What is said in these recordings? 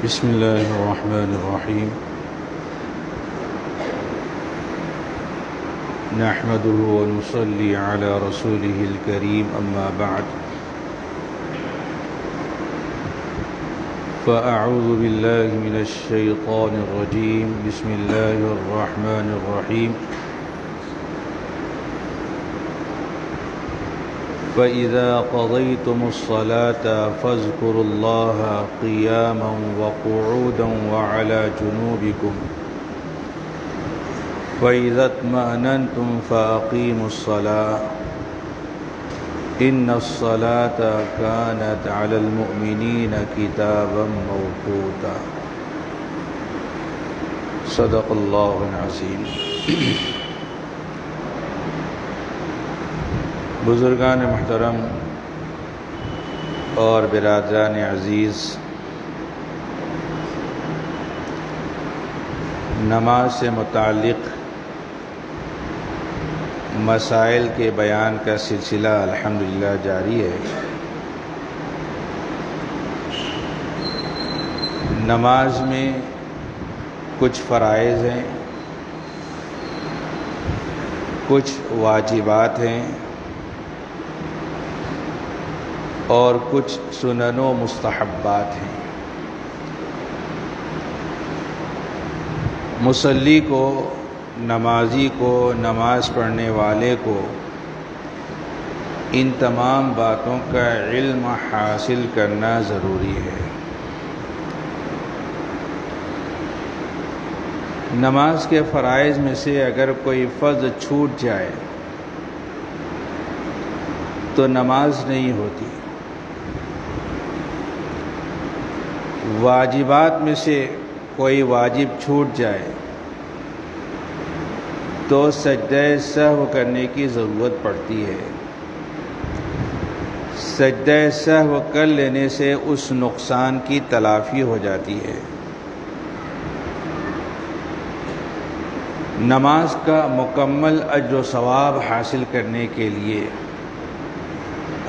بسم الله الرحمن الرحيم. نحمده ونصلي على رسوله الكريم، أما بعد، فأعوذ بالله من الشيطان الرجيم. بسم الله الرحمن الرحيم. فإذا قضيتم الصلاة فاذكروا الله قياما وقعودا وعلى جنوبكم فإذا اطمأننتم فأقيموا الصلاة إن الصلاة كانت على المؤمنين كتابا موقوتا. صدق الله العظيم. بزرگان محترم اور برادران عزیز، نماز سے متعلق مسائل کے بیان کا سلسلہ الحمدللہ جاری ہے. نماز میں کچھ فرائض ہیں، کچھ واجبات ہیں اور کچھ سنن و مستحبات ہیں. مصلی کو، نمازی کو، نماز پڑھنے والے کو ان تمام باتوں کا علم حاصل کرنا ضروری ہے. نماز کے فرائض میں سے اگر کوئی فرض چھوٹ جائے تو نماز نہیں ہوتی. واجبات میں سے کوئی واجب چھوٹ جائے تو سجدہ سہو کرنے کی ضرورت پڑتی ہے. سجدہ سہو کر لینے سے اس نقصان کی تلافی ہو جاتی ہے. نماز کا مکمل اجر و ثواب حاصل کرنے کے لیے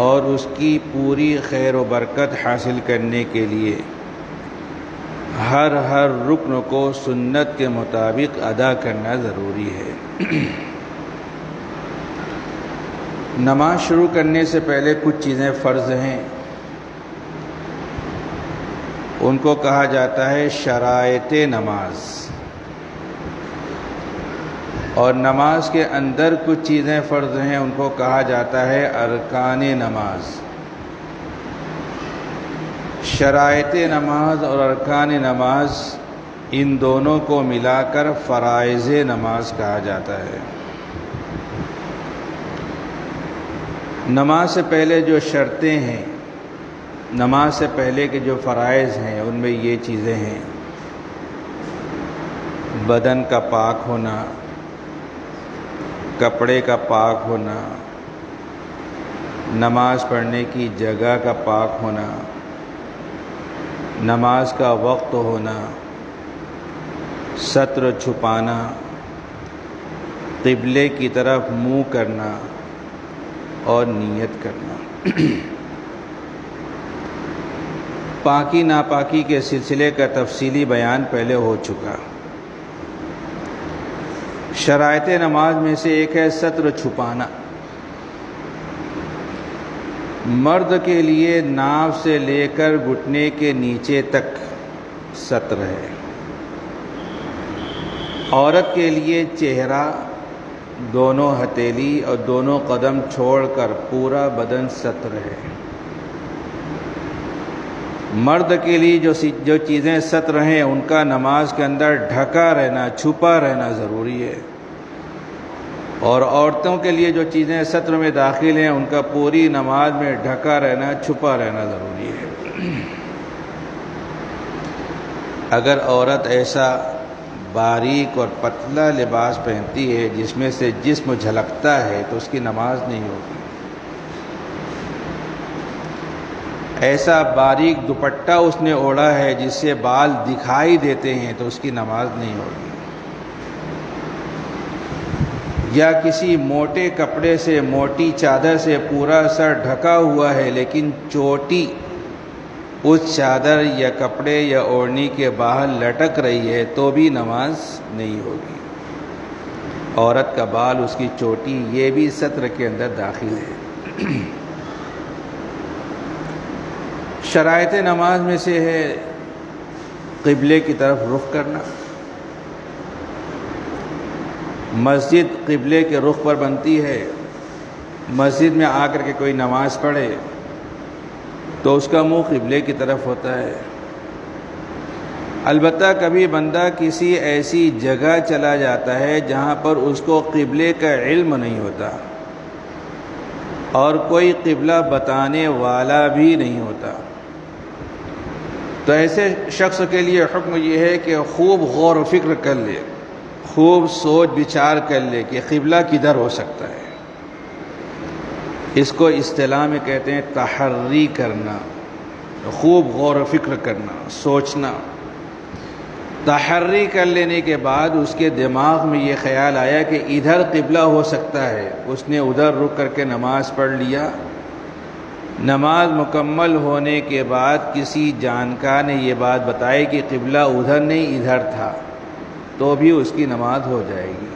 اور اس کی پوری خیر و برکت حاصل کرنے کے لیے ہر رکن کو سنت کے مطابق ادا کرنا ضروری ہے. نماز شروع کرنے سے پہلے کچھ چیزیں فرض ہیں، ان کو کہا جاتا ہے شرائط نماز. اور نماز کے اندر کچھ چیزیں فرض ہیں، ان کو کہا جاتا ہے ارکان نماز. شرائط نماز اور ارکان نماز، ان دونوں کو ملا کر فرائض نماز کہا جاتا ہے. نماز سے پہلے جو شرطیں ہیں، نماز سے پہلے کے جو فرائض ہیں، ان میں یہ چیزیں ہیں: بدن کا پاک ہونا، کپڑے کا پاک ہونا، نماز پڑھنے کی جگہ کا پاک ہونا، نماز کا وقت ہونا، ستر چھپانا، قبلے کی طرف منہ کرنا اور نیت کرنا. پاکی ناپاکی کے سلسلے کا تفصیلی بیان پہلے ہو چکا. شرائط نماز میں سے ایک ہے ستر چھپانا. مرد کے لیے ناف سے لے کر گھٹنے کے نیچے تک ستر ہے. عورت کے لیے چہرہ، دونوں ہتھیلی اور دونوں قدم چھوڑ کر پورا بدن ستر ہے. مرد کے لیے جو چیزیں ستر ہیں، ان کا نماز کے اندر ڈھکا رہنا، چھپا رہنا ضروری ہے. اور عورتوں کے لیے جو چیزیں ستر میں داخل ہیں، ان کا پوری نماز میں ڈھکا رہنا، چھپا رہنا ضروری ہے. اگر عورت ایسا باریک اور پتلا لباس پہنتی ہے جس میں سے جسم جھلکتا ہے تو اس کی نماز نہیں ہوگی. ایسا باریک دوپٹہ اس نے اوڑھا ہے جس سے بال دکھائی دیتے ہیں تو اس کی نماز نہیں ہوگی. یا کسی موٹے کپڑے سے، موٹی چادر سے پورا سر ڈھکا ہوا ہے لیکن چوٹی اس چادر یا کپڑے یا اوڑھنی کے باہر لٹک رہی ہے تو بھی نماز نہیں ہوگی۔ عورت کا بال، اس کی چوٹی، یہ بھی ستر کے اندر داخل ہے۔ شرائط نماز میں سے ہے قبلے کی طرف رخ کرنا۔ مسجد قبلے کے رخ پر بنتی ہے۔ مسجد میں آ کر کے کوئی نماز پڑھے تو اس کا منہ قبلے کی طرف ہوتا ہے۔ البتہ کبھی بندہ کسی ایسی جگہ چلا جاتا ہے جہاں پر اس کو قبلے کا علم نہیں ہوتا اور کوئی قبلہ بتانے والا بھی نہیں ہوتا، تو ایسے شخص کے لیے حکم یہ ہے کہ خوب غور و فکر کر لے، خوب سوچ بچار کر لے کہ قبلہ کدھر ہو سکتا ہے۔ اس کو اصطلاح میں کہتے ہیں تحری کرنا، خوب غور و فکر کرنا، سوچنا۔ تحری کر لینے کے بعد اس کے دماغ میں یہ خیال آیا کہ ادھر قبلہ ہو سکتا ہے، اس نے ادھر رک کر کے نماز پڑھ لیا۔ نماز مکمل ہونے کے بعد کسی جانکار نے یہ بات بتائی کہ قبلہ ادھر نہیں ادھر تھا، تو بھی اس کی نماز ہو جائے گی،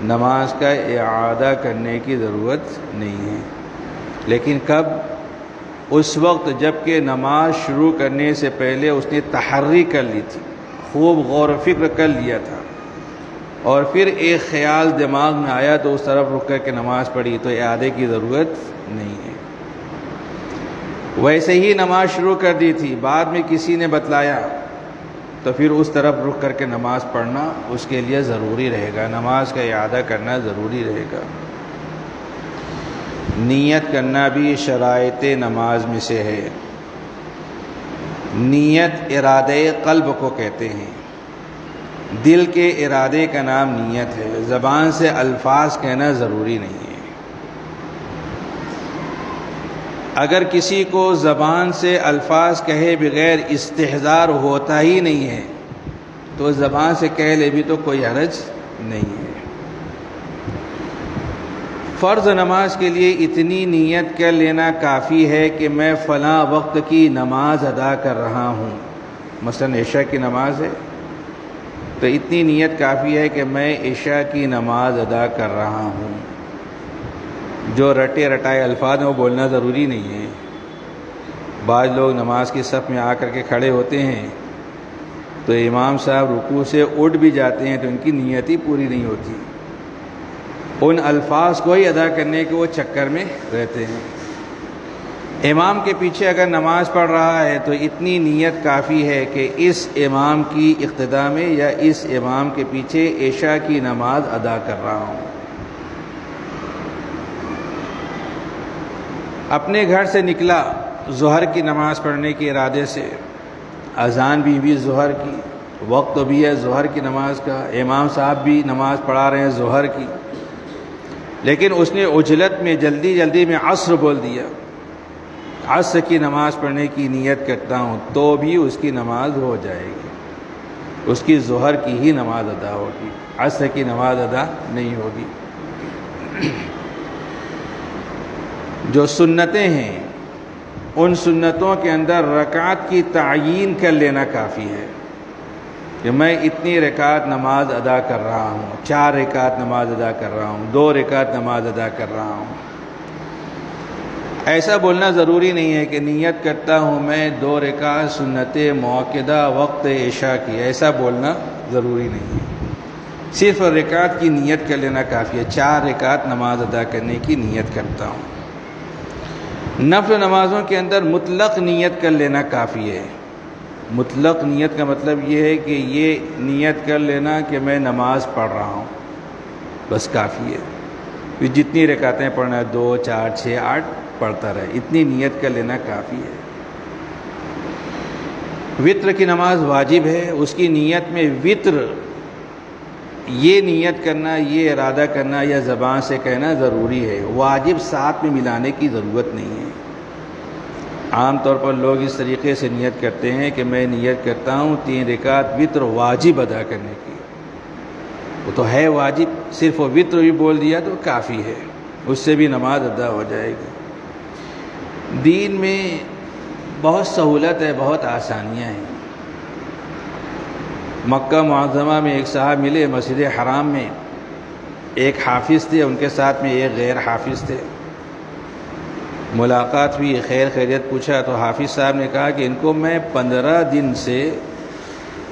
نماز کا اعادہ کرنے کی ضرورت نہیں ہے۔ لیکن کب؟ اس وقت جب کہ نماز شروع کرنے سے پہلے اس نے تحری کر لی تھی، خوب غور و فکر کر لیا تھا، اور پھر ایک خیال دماغ میں آیا تو اس طرف رک کر کے نماز پڑھی، تو اعادے کی ضرورت نہیں ہے۔ ویسے ہی نماز شروع کر دی تھی، بعد میں کسی نے بتلایا تو پھر اس طرف رک کر کے نماز پڑھنا اس کے لیے ضروری رہے گا، نماز کا اعادہ کرنا ضروری رہے گا۔ نیت کرنا بھی شرائط نماز میں سے ہے۔ نیت ارادہ قلب کو کہتے ہیں، دل کے ارادے کا نام نیت ہے، زبان سے الفاظ کہنا ضروری نہیں ہے۔ اگر کسی کو زبان سے الفاظ کہے بغیر استحضار ہوتا ہی نہیں ہے تو زبان سے کہہ لے بھی تو کوئی حرج نہیں ہے۔ فرض نماز کے لیے اتنی نیت کر لینا کافی ہے کہ میں فلاں وقت کی نماز ادا کر رہا ہوں، مثلا عشاء کی نماز ہے تو اتنی نیت کافی ہے کہ میں عشاء کی نماز ادا کر رہا ہوں۔ جو رٹے رٹائے الفاظ ہیں وہ بولنا ضروری نہیں ہے۔ بعض لوگ نماز کی صف میں آ کر کے کھڑے ہوتے ہیں تو امام صاحب رکوع سے اٹھ بھی جاتے ہیں تو ان کی نیت ہی پوری نہیں ہوتی، ان الفاظ کو ہی ادا کرنے کے وہ چکر میں رہتے ہیں۔ امام کے پیچھے اگر نماز پڑھ رہا ہے تو اتنی نیت کافی ہے کہ اس امام کی اقتداء میں یا اس امام کے پیچھے عشاء کی نماز ادا کر رہا ہوں۔ اپنے گھر سے نکلا ظہر کی نماز پڑھنے کے ارادے سے، اذان بھی ظہر کی، وقت بھی ہے ظہر کی نماز کا، امام صاحب بھی نماز پڑھا رہے ہیں ظہر کی، لیکن اس نے عجلت میں جلدی میں عصر بول دیا، عصر کی نماز پڑھنے کی نیت کرتا ہوں، تو بھی اس کی نماز ہو جائے گی، اس کی ظہر کی ہی نماز ادا ہوگی، عصر کی نماز ادا نہیں ہوگی۔ جو سنتیں ہیں ان سنتوں کے اندر رکعت کی تعیین کر لینا کافی ہے کہ میں اتنی رکعت نماز ادا کر رہا ہوں، 4 رکعت نماز ادا کر رہا ہوں، 2 رکعت نماز ادا کر رہا ہوں۔ ایسا بولنا ضروری نہیں ہے کہ نیت کرتا ہوں میں 2 رکعت سنت موقدہ وقت عشاء کی، ایسا بولنا ضروری نہیں ہے، صرف رکعت کی نیت کر لینا کافی ہے، 4 رکعت نماز ادا کرنے کی نیت کرتا ہوں۔ نفل نمازوں کے اندر مطلق نیت کر لینا کافی ہے۔ مطلق نیت کا مطلب یہ ہے کہ یہ نیت کر لینا کہ میں نماز پڑھ رہا ہوں، بس کافی ہے، پھر جتنی رکعتیں پڑھنا ہے 2 4 6 8 پڑھتا رہے، اتنی نیت کر لینا کافی ہے۔ وتر کی نماز واجب ہے، اس کی نیت میں وتر یہ نیت کرنا، یہ ارادہ کرنا یا زبان سے کہنا ضروری ہے، واجب ساتھ میں ملانے کی ضرورت نہیں ہے۔ عام طور پر لوگ اس طریقے سے نیت کرتے ہیں کہ میں نیت کرتا ہوں 3 رکعت وتر واجب ادا کرنے کی، وہ تو ہے واجب، صرف وہ وتر بھی بول دیا تو کافی ہے، اس سے بھی نماز ادا ہو جائے گی۔ دین میں بہت سہولت ہے، بہت آسانیاں ہیں۔ مکہ معظمہ میں ایک صاحب ملے مسجد حرام میں، ایک حافظ تھے، ان کے ساتھ میں ایک غیر حافظ تھے۔ ملاقات ہوئی، خیر خیریت پوچھا تو حافظ صاحب نے کہا کہ ان کو میں 15 دن سے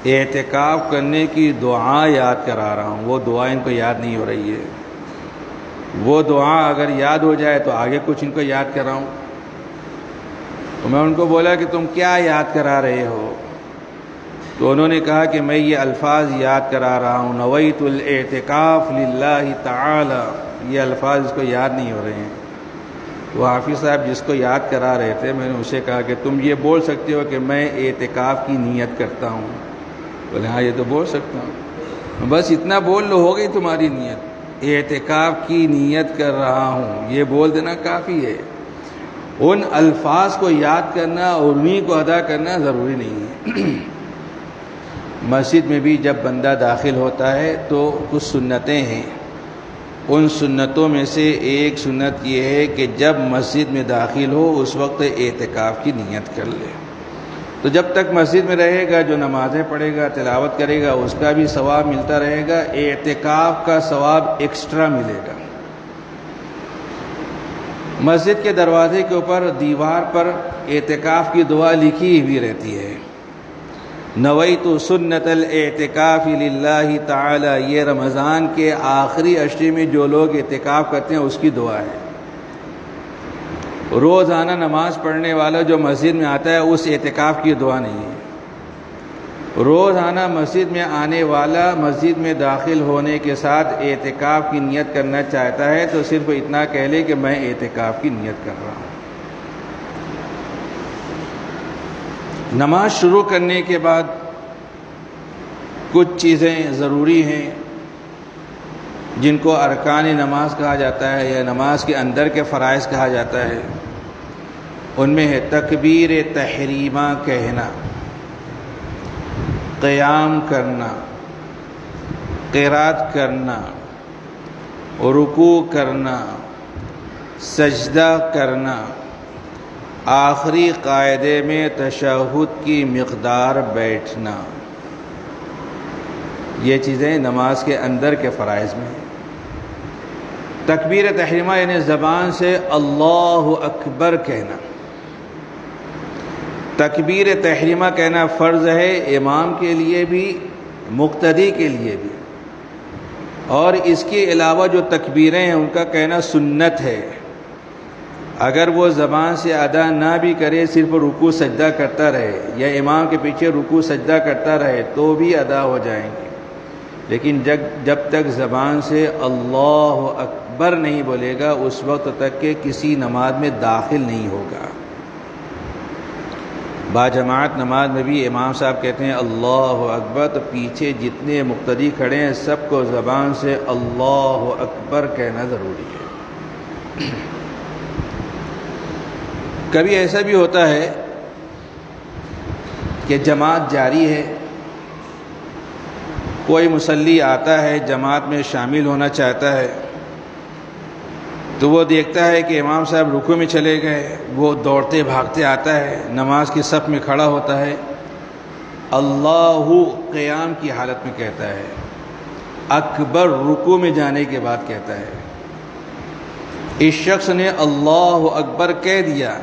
اعتکاف کرنے کی دعا یاد کرا رہا ہوں، وہ دعا ان کو یاد نہیں ہو رہی ہے۔ وہ دعا اگر یاد ہو جائے تو آگے کچھ ان کو یاد کراؤں۔ تو میں ان کو بولا کہ تم کیا یاد کرا رہے ہو؟ تو انہوں نے کہا کہ میں یہ الفاظ یاد کرا رہا ہوں، نویت الاعتکاف للہ تعالی۔ یہ الفاظ اس کو یاد نہیں ہو رہے ہیں۔ وہ حافظ صاحب جس کو یاد کرا رہے تھے، میں نے اسے کہا کہ تم یہ بول سکتے ہو کہ میں اعتکاف کی نیت کرتا ہوں؟ بولے ہاں یہ تو بول سکتا ہوں۔ بس اتنا بول لو، ہو گئی تمہاری نیت، اعتکاف کی نیت کر رہا ہوں، یہ بول دینا کافی ہے۔ ان الفاظ کو یاد کرنا اور انہیں کو ادا کرنا ضروری نہیں ہے۔ مسجد میں بھی جب بندہ داخل ہوتا ہے تو کچھ سنتیں ہیں، ان سنتوں میں سے ایک سنت یہ ہے کہ جب مسجد میں داخل ہو اس وقت اعتکاف کی نیت کر لے۔ تو جب تک مسجد میں رہے گا، جو نمازیں پڑھے گا، تلاوت کرے گا، اس کا بھی ثواب ملتا رہے گا، اعتکاف کا ثواب ایکسٹرا ملے گا۔ مسجد کے دروازے کے اوپر دیوار پر اعتکاف کی دعا لکھی ہوئی رہتی ہے، نویت سنت الاعتکاف للہ تعالی۔ یہ رمضان کے آخری عشرے میں جو لوگ اعتکاف کرتے ہیں اس کی دعا ہے۔ روزانہ نماز پڑھنے والا جو مسجد میں آتا ہے اس اعتکاف کی دعا نہیں ہے۔ روزانہ مسجد میں آنے والا مسجد میں داخل ہونے کے ساتھ اعتکاف کی نیت کرنا چاہتا ہے تو صرف اتنا کہہ لے کہ میں اعتکاف کی نیت کر رہا ہوں۔ نماز شروع کرنے کے بعد کچھ چیزیں ضروری ہیں جن کو ارکان نماز کہا جاتا ہے یا نماز کے اندر کے فرائض کہا جاتا ہے۔ ان میں ہے تکبیر تحریمہ کہنا، قیام کرنا، قرات کرنا، رکوع کرنا، سجدہ کرنا، آخری قاعدے میں تشہد کی مقدار بیٹھنا۔ یہ چیزیں نماز کے اندر کے فرائض میں ہیں۔ تکبیر تحریمہ یعنی زبان سے اللہ اکبر کہنا۔ تکبیر تحریمہ کہنا فرض ہے، امام کے لیے بھی، مقتدی کے لیے بھی، اور اس کے علاوہ جو تکبیریں ہیں ان کا کہنا سنت ہے۔ اگر وہ زبان سے ادا نہ بھی کرے، صرف رکوع سجدہ کرتا رہے یا امام کے پیچھے رکوع سجدہ کرتا رہے تو بھی ادا ہو جائیں گے، لیکن جب تک زبان سے اللہ اکبر نہیں بولے گا اس وقت تک کہ کسی نماز میں داخل نہیں ہوگا۔ باجماعت نماز میں بھی امام صاحب کہتے ہیں اللہ اکبر، تو پیچھے جتنے مقتدی کھڑے ہیں سب کو زبان سے اللہ اکبر کہنا ضروری ہے۔ کبھی ایسا بھی ہوتا ہے کہ جماعت جاری ہے، کوئی مصلی آتا ہے جماعت میں شامل ہونا چاہتا ہے تو وہ دیکھتا ہے کہ امام صاحب رکوع میں چلے گئے، وہ دوڑتے بھاگتے آتا ہے، نماز کی صف میں کھڑا ہوتا ہے، اللہ قیام کی حالت میں کہتا ہے، اکبر رکوع میں جانے کے بعد کہتا ہے۔ اس شخص نے اللہ اکبر کہہ دیا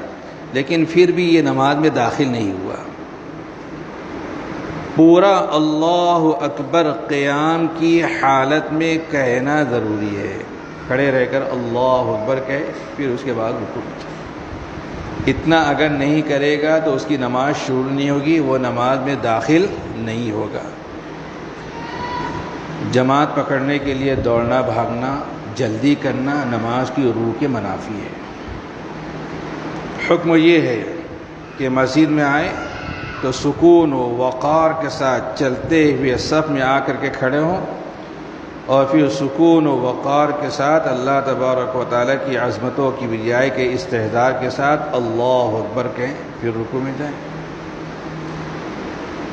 لیکن پھر بھی یہ نماز میں داخل نہیں ہوا۔ پورا اللہ اکبر قیام کی حالت میں کہنا ضروری ہے، کھڑے رہ کر اللہ اکبر کہے پھر اس کے بعد رکوع میں جائے۔ اتنا اگر نہیں کرے گا تو اس کی نماز شروع نہیں ہوگی، وہ نماز میں داخل نہیں ہوگا۔ جماعت پکڑنے کے لیے دوڑنا بھاگنا، جلدی کرنا نماز کی روح کے منافی ہے۔ حکم یہ ہے کہ مسجد میں آئے تو سکون و وقار کے ساتھ چلتے ہوئے صف میں آ کر کے کھڑے ہوں اور پھر سکون و وقار کے ساتھ اللہ تبارک و تعالیٰ کی عظمتوں کی بجائے کے استحضار کے ساتھ اللہ اکبر کہیں، پھر رکوع میں جائیں۔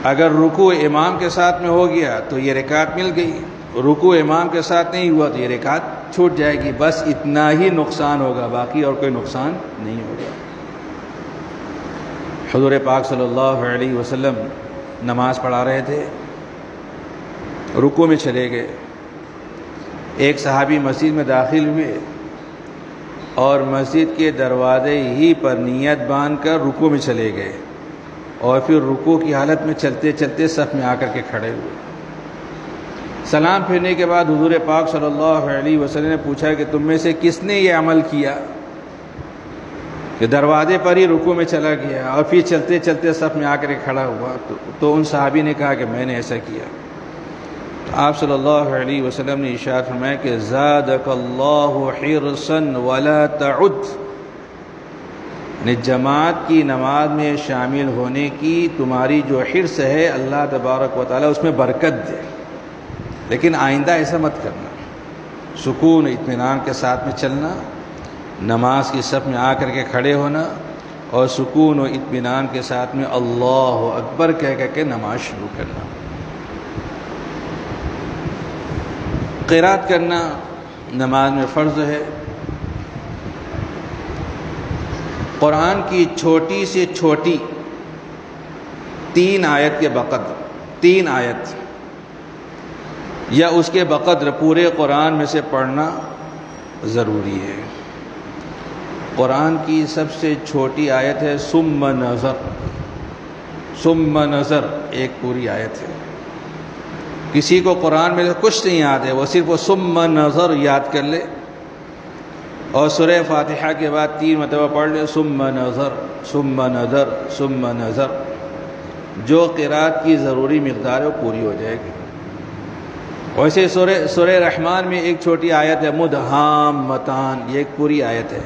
اگر رکوع امام کے ساتھ میں ہو گیا تو یہ رکعت مل گئی، رکوع امام کے ساتھ نہیں ہوا تو یہ رکعت چھوٹ جائے گی، بس اتنا ہی نقصان ہوگا، باقی اور کوئی نقصان نہیں ہوگا۔ حضور پاک صلی اللہ علیہ وسلم نماز پڑھا رہے تھے، رکوع میں چلے گئے۔ ایک صحابی مسجد میں داخل ہوئے اور مسجد کے دروازے ہی پر نیت باندھ کر رکوع میں چلے گئے، اور پھر رکوع کی حالت میں چلتے چلتے صف میں آ کر کے کھڑے ہوئے۔ سلام پھیرنے کے بعد حضور پاک صلی اللہ علیہ وسلم نے پوچھا کہ تم میں سے کس نے یہ عمل کیا کہ دروازے پر ہی رکوع میں چلا گیا اور پھر چلتے چلتے صف میں آ کر کے کھڑا ہوا؟ تو ان صحابی نے کہا کہ میں نے ایسا کیا۔ آپ صلی اللہ علیہ وسلم نے ارشاد فرمایا کہ زادک اللہ حرصا ولا تعد، یعنی جماعت کی نماز میں شامل ہونے کی تمہاری جو حرص ہے اللہ تبارک و تعالیٰ اس میں برکت دے، لیکن آئندہ ایسا مت کرنا۔ سکون اطمینان کے ساتھ میں چلنا، نماز کی صف میں آ کر کے کھڑے ہونا، اور سکون و اطمینان کے ساتھ میں اللہ اکبر کہہ کے نماز شروع کرنا۔ قرات کرنا نماز میں فرض ہے۔ قرآن کی چھوٹی سے چھوٹی 3 آیت کے بقدر، 3 آیت یا اس کے بقدر پورے قرآن میں سے پڑھنا ضروری ہے۔ قرآن کی سب سے چھوٹی آیت ہے ثم نظر، ثم نظر ایک پوری آیت ہے۔ کسی کو قرآن میں کچھ نہیں یاد ہے، وہ صرف وہ ثم نظر یاد کر لے اور سورہ فاتحہ کے بعد 3 مرتبہ پڑھ لے، ثم نظر ثم نظر ثم نظر، جو قرات کی ضروری مقدار ہے وہ پوری ہو جائے گی۔ ویسے سورہ رحمان میں ایک چھوٹی آیت ہے مدہامتان، یہ ایک پوری آیت ہے۔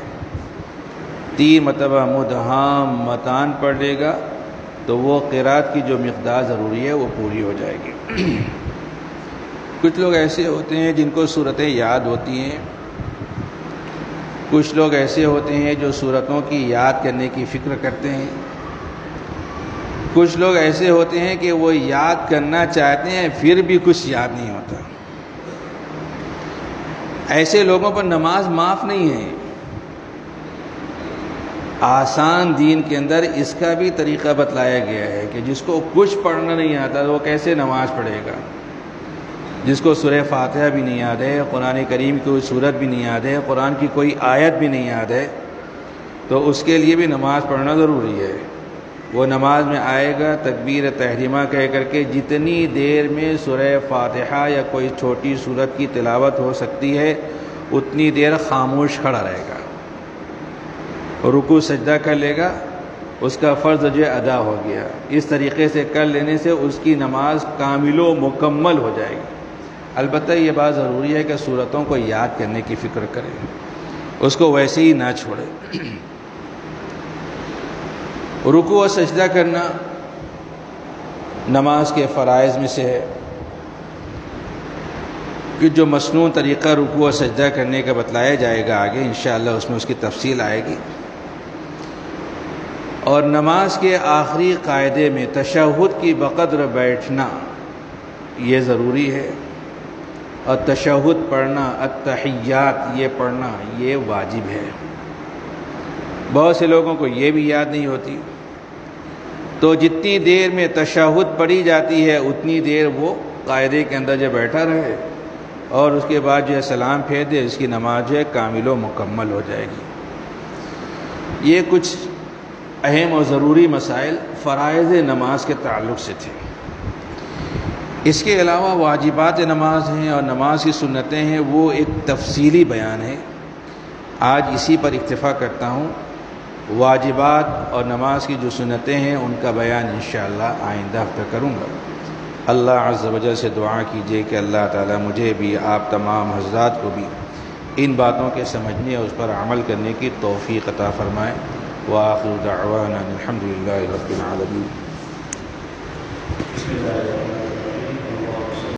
3 مرتبہ مدہامتان پڑھ لے گا تو وہ قرات کی جو مقدار ضروری ہے وہ پوری ہو جائے گی۔ کچھ لوگ ایسے ہوتے ہیں جن کو صورتیں یاد ہوتی ہیں، کچھ لوگ ایسے ہوتے ہیں جو صورتوں کی یاد کرنے کی فکر کرتے ہیں، کچھ لوگ ایسے ہوتے ہیں کہ وہ یاد کرنا چاہتے ہیں پھر بھی کچھ یاد نہیں ہوتا۔ ایسے لوگوں پر نماز معاف نہیں ہے۔ آسان دین کے اندر اس کا بھی طریقہ بتلایا گیا ہے کہ جس کو کچھ پڑھنا نہیں آتا وہ کیسے نماز پڑھے گا۔ جس کو سورہ فاتحہ بھی نہیں یاد ہے، قرآن کریم کی کوئی سورت بھی نہیں یاد ہے، قرآن کی کوئی آیت بھی نہیں یاد ہے، تو اس کے لیے بھی نماز پڑھنا ضروری ہے۔ وہ نماز میں آئے گا تکبیر تحریمہ کہہ کر کے جتنی دیر میں سورہ فاتحہ یا کوئی چھوٹی سورت کی تلاوت ہو سکتی ہے اتنی دیر خاموش کھڑا رہے گا، رکوع سجدہ کر لے گا، اس کا فرض جو ادا ہو گیا۔ اس طریقے سے کر لینے سے اس کی نماز کامل و مکمل ہو جائے گی۔ البتہ یہ بات ضروری ہے کہ سورتوں کو یاد کرنے کی فکر کرے، اس کو ویسے ہی نہ چھوڑے۔ رکوع و سجدہ کرنا نماز کے فرائض میں سے ہے کہ جو مسنون طریقہ رکوع و سجدہ کرنے کا بتلایا جائے گا آگے انشاءاللہ اس میں اس کی تفصیل آئے گی۔ اور نماز کے آخری قاعدے میں تشہد کی بقدر بیٹھنا یہ ضروری ہے، اور تشہد پڑھنا التحیات یہ پڑھنا یہ واجب ہے۔ بہت سے لوگوں کو یہ بھی یاد نہیں ہوتی، تو جتنی دیر میں تشہد پڑھی جاتی ہے اتنی دیر وہ قاعدے کے اندر جو بیٹھا رہے اور اس کے بعد جو ہے سلام پھیر دے، اس کی نماز جو ہے کامل و مکمل ہو جائے گی۔ یہ کچھ اہم اور ضروری مسائل فرائض نماز کے تعلق سے تھے۔ اس کے علاوہ واجبات نماز ہیں اور نماز کی سنتیں ہیں، وہ ایک تفصیلی بیان ہے۔ آج اسی پر اکتفا کرتا ہوں۔ واجبات اور نماز کی جو سنتیں ہیں ان کا بیان انشاءاللہ آئندہ ہفتہ کروں گا۔ اللہ عز و جل سے دعا کیجیے کہ اللہ تعالیٰ مجھے بھی آپ تمام حضرات کو بھی ان باتوں کے سمجھنے اور اس پر عمل کرنے کی توفیق عطا فرمائے۔ وآخر دعوانا الحمد للہ رب العالمین۔